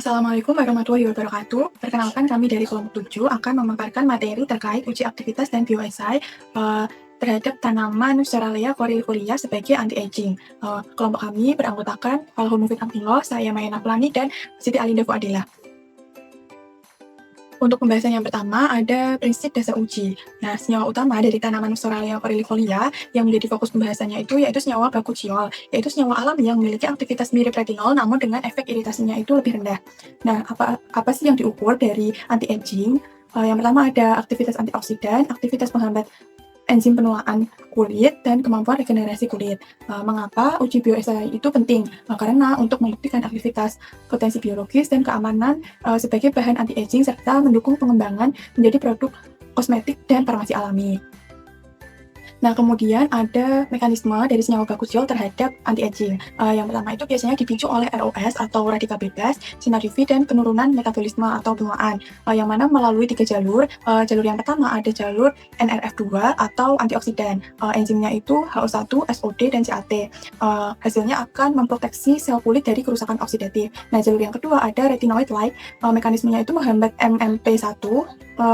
Assalamualaikum warahmatullahi wabarakatuh. Perkenalkan kami dari kelompok 7 akan memaparkan materi terkait uji aktivitas dan bioesai terhadap tanaman Nuceralea corylifoliae sebagai anti-aging. Kelompok kami beranggotakan Falhul Mufid Abdullah, saya Mayana Plani, dan Siti Alinda Fuadillah. Untuk pembahasan yang pertama, ada prinsip dasar uji. Nah, senyawa utama dari tanaman Nuceralea corylifoliae yang menjadi fokus pembahasannya yaitu senyawa bakuchiol, yaitu senyawa alam yang memiliki aktivitas mirip retinol namun dengan efek iritasinya itu lebih rendah. Nah, apa sih yang diukur dari anti-aging? Yang pertama ada aktivitas antioksidan, aktivitas penghambat enzim penuaan kulit, dan kemampuan regenerasi kulit. Mengapa uji bioesai itu penting? Karena untuk membuktikan aktivitas potensi biologis dan keamanan sebagai bahan anti-aging serta mendukung pengembangan menjadi produk kosmetik dan farmasi alami. Nah, kemudian ada mekanisme dari senyawa bakuchiol terhadap anti-aging. Yang pertama itu biasanya dipicu oleh ROS atau radikal bebas, sinar UV, dan penurunan metabolisme atau penuaan, yang mana melalui 3 jalur. Jalur yang pertama ada jalur NRF2 atau antioksidan. Enzimnya itu HO1, SOD, dan CAT. Hasilnya akan memproteksi sel kulit dari kerusakan oksidatif. Nah, jalur yang kedua ada retinoid-like. Mekanismenya itu menghambat MMP1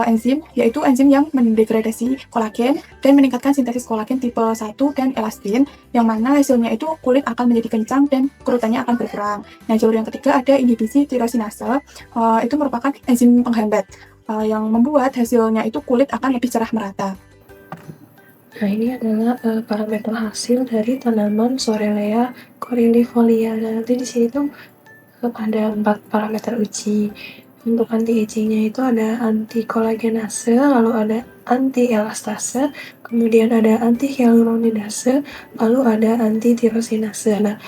enzim, yaitu enzim yang mendegradasi kolagen dan meningkatkan sintesis kolagen tipe 1 dan elastin, yang mana hasilnya itu kulit akan menjadi kencang dan kerutannya akan berkurang. Nah, jalur yang ketiga ada inhibisi tirosinase. Itu merupakan enzim penghambat yang membuat hasilnya itu kulit akan lebih cerah merata. Nah, ini adalah parameter hasil dari tanaman Sorelea corylifoliae. Nanti di sini tuh ada 4 parameter uji. Untuk anti-agingnya itu ada anti-kolagenase, lalu ada anti-elastase, kemudian ada anti-hyaluronidase, lalu ada anti-tirosinase. Nah,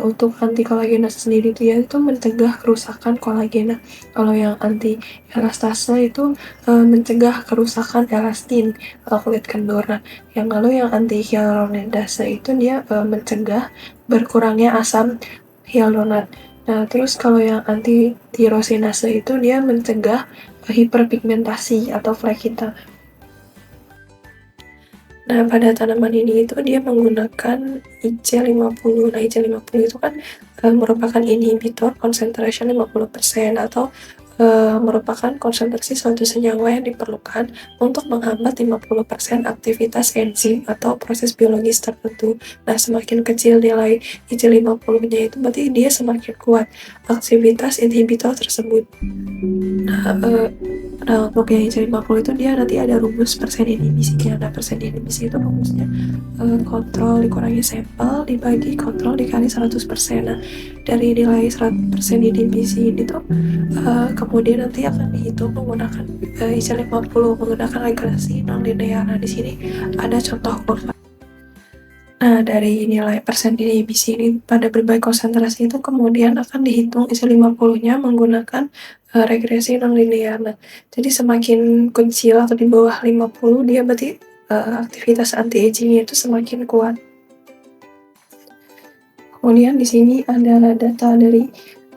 untuk anti-kolagenase sendiri itu mencegah kerusakan kolagen. Kalau yang anti-elastase itu mencegah kerusakan elastin atau kulit kendur. Nah, yang anti-hyaluronidase itu dia mencegah berkurangnya asam hyaluronat. Nah, terus kalau yang anti-tirosinase itu dia mencegah hiperpigmentasi atau flek hitam. Nah, pada tanaman ini itu dia menggunakan IC50. Nah, IC50 itu kan merupakan inhibitor concentration 50% atau merupakan konsentrasi suatu senyawa yang diperlukan untuk menghambat 50% aktivitas enzim atau proses biologis tertentu. Nah, semakin kecil nilai IC50-nya itu berarti dia semakin kuat aktivitas inhibitor tersebut. Nah, untuk yang IC50 itu dia nanti ada rumus persen inhibisinya. Nah, persen inhibisi itu rumusnya kontrol dikurangi sampel dibagi kontrol dikali 100%. Nah, dari nilai 100% inhibisi ini tuh kemudian nanti akan dihitung menggunakan IC50 menggunakan regresi non-linear. Nah, di sini ada contoh kurva. Nah, dari nilai persen inhibisi ini pada berbagai konsentrasi itu kemudian akan dihitung IC50-nya menggunakan regresi non-linear. Nah, jadi semakin kecil atau di bawah 50 dia berarti aktivitas anti-aging itu semakin kuat. Kemudian di sini ada data dari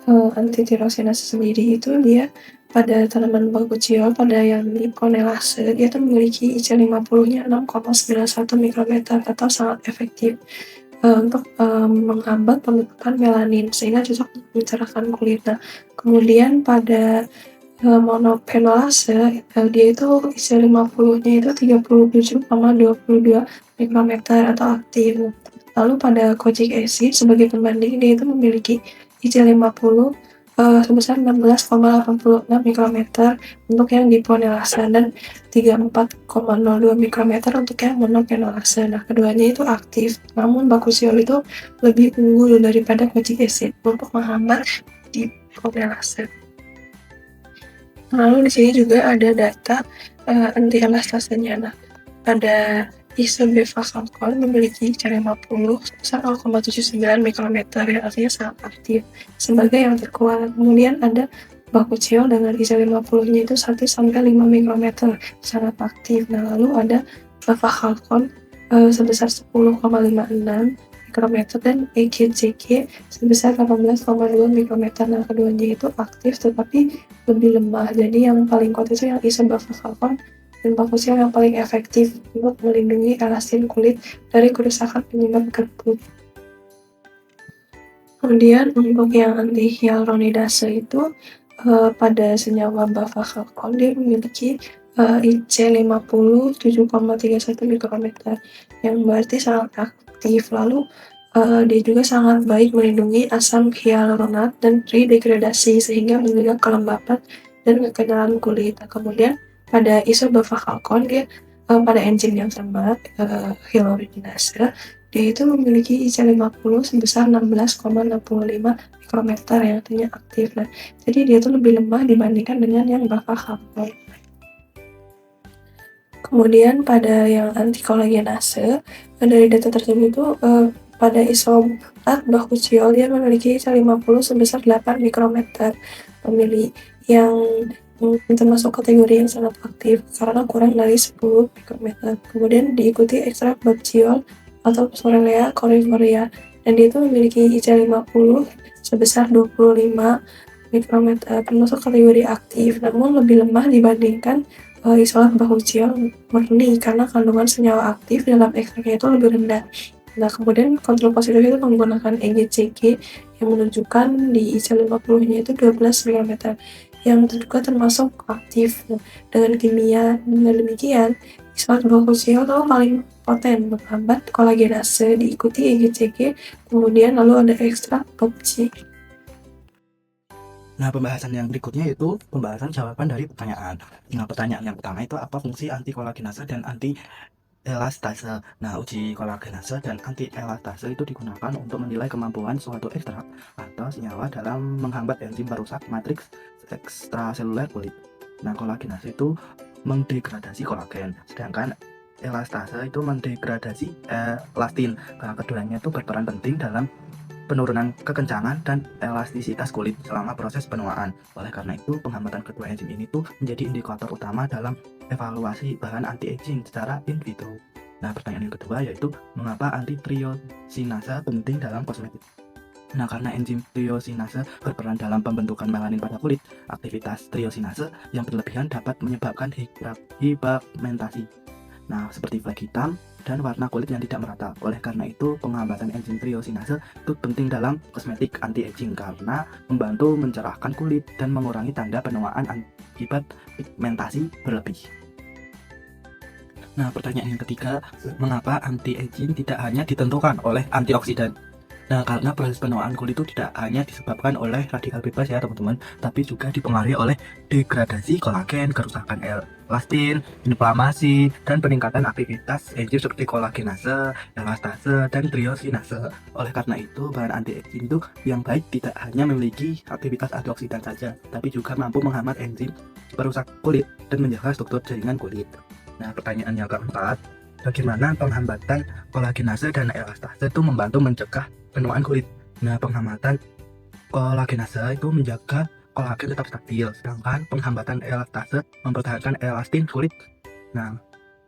anti-tirosinase sendiri itu dia pada tanaman bakuchiol pada yang Liconelase dia tuh memiliki IC50-nya 6,91 mikrometer atau sangat efektif untuk menghambat pembentukan melanin sehingga cocok untuk mencerahkan kulit. Nah, kemudian pada monophenolase dia itu IC50-nya itu 37,22 mikrometer atau aktif. Lalu pada kojic acid sebagai pembanding dia itu memiliki IC50 sebesar 16,86 mikrometer untuk yang diphenolase dan 34,02 mikrometer untuk yang monophenolase. Nah, keduanya itu aktif, namun bakuchiol itu lebih unggul daripada kojic acid untuk menghambat diphenolase. Lalu di sini juga ada data anti-elastasenya. Nah, pada isobevacalcol memiliki IC50 sebesar 0,79 mikrometer yang artinya sangat aktif sebagai yang terkuat. Kemudian ada bakuchiol dengan IC50-nya itu 1-5 mikrometer sangat aktif. Nah, lalu ada bevacalcol sebesar 10,56 mikrometer dan EGCG sebesar 18,2 mikrometer. Nah, keduanya itu aktif tetapi lebih lemah. Jadi yang paling kuat itu yang isobevacalcol dan bakuchiol yang paling efektif untuk melindungi elastin kulit dari kerusakan penyebab keriput. Kemudian untuk yang anti hyaluronidase itu pada senyawa bavacalcone dia memiliki IC 50 7,31 mikrometer yang berarti sangat aktif. Lalu dia juga sangat baik melindungi asam hyaluronat dan degradasi sehingga mencegah kelembapan dan kekebalan kulit. Nah, kemudian pada isobavacalcone dia pada enzim yang sama hyaluronidase dia itu memiliki IC 50 sebesar 16,65 mikrometer yang artinya aktif. Nah, jadi dia tuh lebih lemah dibandingkan dengan yang bavacalcone. Kemudian pada yang anti kolagenase, dari data tersebut itu pada isolat bakuchiol dia memiliki IC 50 sebesar 8 mikrometer, memilih yang termasuk kategori yang sangat aktif karena kurang dari 10 mikrometer. Kemudian diikuti ekstrak bakuchiol atau Sorelea corifolia dan dia itu memiliki IC 50 sebesar 25 mikrometer, termasuk kategori aktif namun lebih lemah dibandingkan isolat bakuchiol murni karena kandungan senyawa aktif dalam ekstraknya itu lebih rendah. Nah, kemudian kontrol positif itu menggunakan EGCG yang menunjukkan di IC 50-nya itu 12 mikrometer yang juga termasuk aktif. Nah, dengan demikian isolat bakuchiol itu paling poten menghambat kolagenase, diikuti EGCG, kemudian lalu ada ekstrak PUBG. Nah, pembahasan yang berikutnya yaitu pembahasan jawaban dari pertanyaan. Nah, pertanyaan yang pertama itu apa fungsi anti kolagenase dan anti elastase. Nah, uji kolagenase dan anti elastase itu digunakan untuk menilai kemampuan suatu ekstrak atau senyawa dalam menghambat enzim perusak matriks ekstraseluler kulit. Nah, kolagenase itu mendegradasi kolagen, sedangkan elastase itu mendegradasi elastin. Nah, keduanya itu berperan penting dalam penurunan kekencangan dan elastisitas kulit selama proses penuaan. Oleh karena itu, penghambatan kedua enzim ini tuh menjadi indikator utama dalam evaluasi bahan anti-aging secara in vitro. Nah, pertanyaan yang kedua yaitu mengapa anti-triosinase penting dalam kosmetik? Nah, karena enzim triosinase berperan dalam pembentukan melanin pada kulit, aktivitas triosinase yang berlebihan dapat menyebabkan hipigmentasi. Nah, seperti flek hitam dan warna kulit yang tidak merata. Oleh karena itu, penghambatan enzim triosinase itu penting dalam kosmetik anti-aging karena membantu mencerahkan kulit dan mengurangi tanda penuaan akibat pigmentasi berlebih. Nah, pertanyaan yang ketiga, mengapa anti-aging tidak hanya ditentukan oleh antioksidan? Nah, karena proses penuaan kulit itu tidak hanya disebabkan oleh radikal bebas ya teman-teman, tapi juga dipengaruhi oleh degradasi kolagen, kerusakan elastin, inflamasi, dan peningkatan aktivitas enzim seperti kolagenase, elastase, dan triosinase. Oleh karena itu, bahan anti-aging itu yang baik tidak hanya memiliki aktivitas antioksidan saja, tapi juga mampu menghambat enzim perusak kulit dan menjaga struktur jaringan kulit. Nah, pertanyaan yang keempat, bagaimana penghambatan kolagenase dan elastase itu membantu mencegah penuaan kulit? Nah, penghambatan kolagenase itu menjaga kolagen tetap stabil, sedangkan penghambatan elastase mempertahankan elastin kulit. Nah,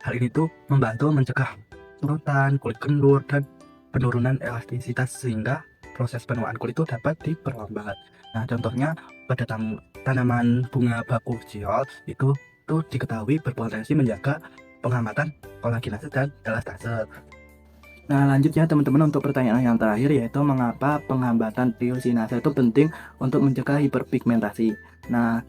hal ini tuh membantu mencegah kerutan, kulit kendur, dan penurunan elastisitas sehingga proses penuaan kulit itu dapat diperlambat. Nah, contohnya pada tanaman bunga bakuchiol itu tuh diketahui berpotensi menjaga penghambatan kolagenase dan elastase. Nah, lanjut ya teman-teman untuk pertanyaan yang terakhir yaitu mengapa penghambatan triosinase itu penting untuk mencegah hiperpigmentasi. Nah,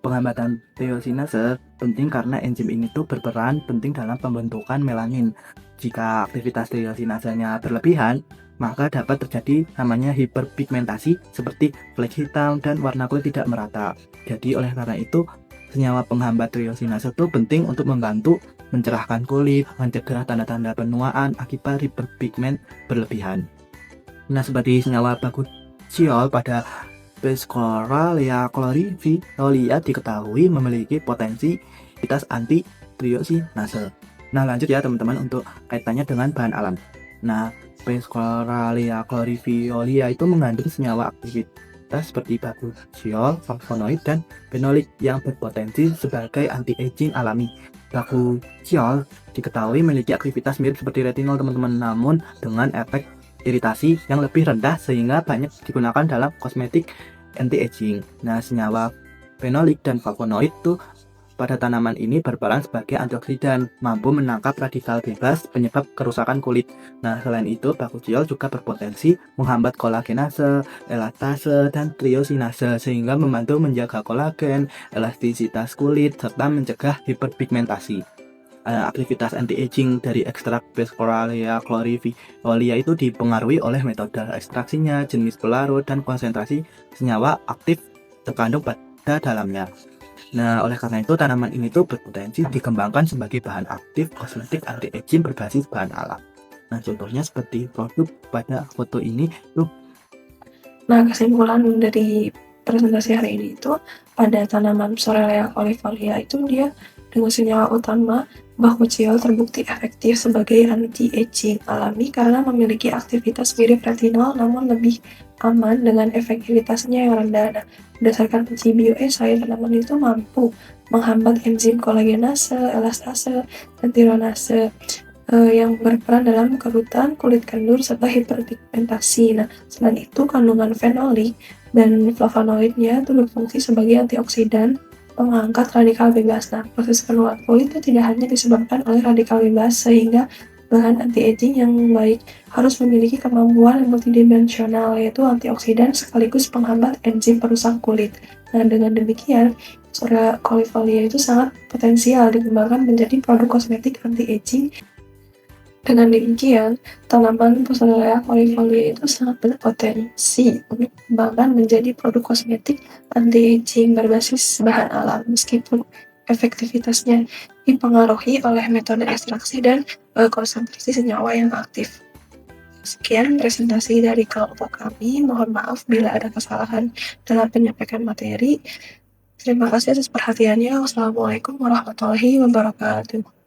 penghambatan triosinase penting karena enzim ini tuh berperan penting dalam pembentukan melanin. Jika aktivitas triosinasenya berlebihan, maka dapat terjadi namanya hiperpigmentasi seperti flek hitam dan warna kulit tidak merata. Jadi oleh karena itu, senyawa penghambat triosinase itu penting untuk membantu mencerahkan kulit, mencegah tanda-tanda penuaan akibat hiperpigmen berlebihan. Nah, seperti senyawa bakuchiol pada Pescoralea chlorifiolia diketahui memiliki potensi anti triosinase. Nah, lanjut ya teman-teman untuk kaitannya dengan bahan alam. Nah, Pescoralea chlorifiolia itu mengandung senyawa aktivitas seperti bakuchiol, flavonoid, dan fenolik yang berpotensi sebagai anti-aging alami. Bakuchiol diketahui memiliki aktivitas mirip seperti retinol teman-teman, namun dengan efek iritasi yang lebih rendah sehingga banyak digunakan dalam kosmetik anti-aging. Nah, senyawa fenolik dan flavonoid itu pada tanaman ini berperan sebagai antioksidan, mampu menangkap radikal bebas penyebab kerusakan kulit. Nah, selain itu, bakuchiol juga berpotensi menghambat kolagenase, elastase, dan triosinase, sehingga membantu menjaga kolagen, elastisitas kulit, serta mencegah hiperpigmentasi. Aktivitas anti-aging dari ekstrak Boswellia chlorifolia itu dipengaruhi oleh metode ekstraksinya, jenis pelarut, dan konsentrasi senyawa aktif terkandung pada dalamnya. Nah, oleh karena itu tanaman ini tuh berpotensi dikembangkan sebagai bahan aktif kosmetik anti-aging berbasis bahan alam. Nah, contohnya seperti produk pada foto ini tuh. Nah, kesimpulan dari presentasi hari ini itu pada tanaman Sorelea caulifolia itu dia dengan senyawa utama bakuchiol terbukti efektif sebagai anti-aging alami karena memiliki aktivitas mirip retinol namun lebih aman dengan efektivitasnya yang rendah. Nah, berdasarkan uji bioesai, tanaman itu mampu menghambat enzim kolagenase, elastase, dan tironase yang berperan dalam kerutan, kulit kendur, serta hiperpigmentasi. Nah, selain itu kandungan fenolik dan flavonoidnya itu berfungsi sebagai antioksidan mengangkat radikal bebas. Nah, proses penuaan kulit itu tidak hanya disebabkan oleh radikal bebas, sehingga bahan anti-aging yang baik harus memiliki kemampuan multidimensional, yaitu antioksidan sekaligus penghambat enzim perusak kulit. Nah, dengan demikian, Sorelea caulifolia itu sangat potensial dikembangkan menjadi produk kosmetik anti-aging. Dengan demikian, tanaman Sorelea caulifolia itu sangat berpotensi untuk dikembangkan menjadi produk kosmetik anti-aging berbasis bahan alam, meskipun efektivitasnya dipengaruhi oleh metode ekstraksi dan konsentrasi senyawa yang aktif. Sekian presentasi dari kelompok kami. Mohon maaf bila ada kesalahan dalam penyampaian materi. Terima kasih atas perhatiannya. Wassalamualaikum warahmatullahi wabarakatuh.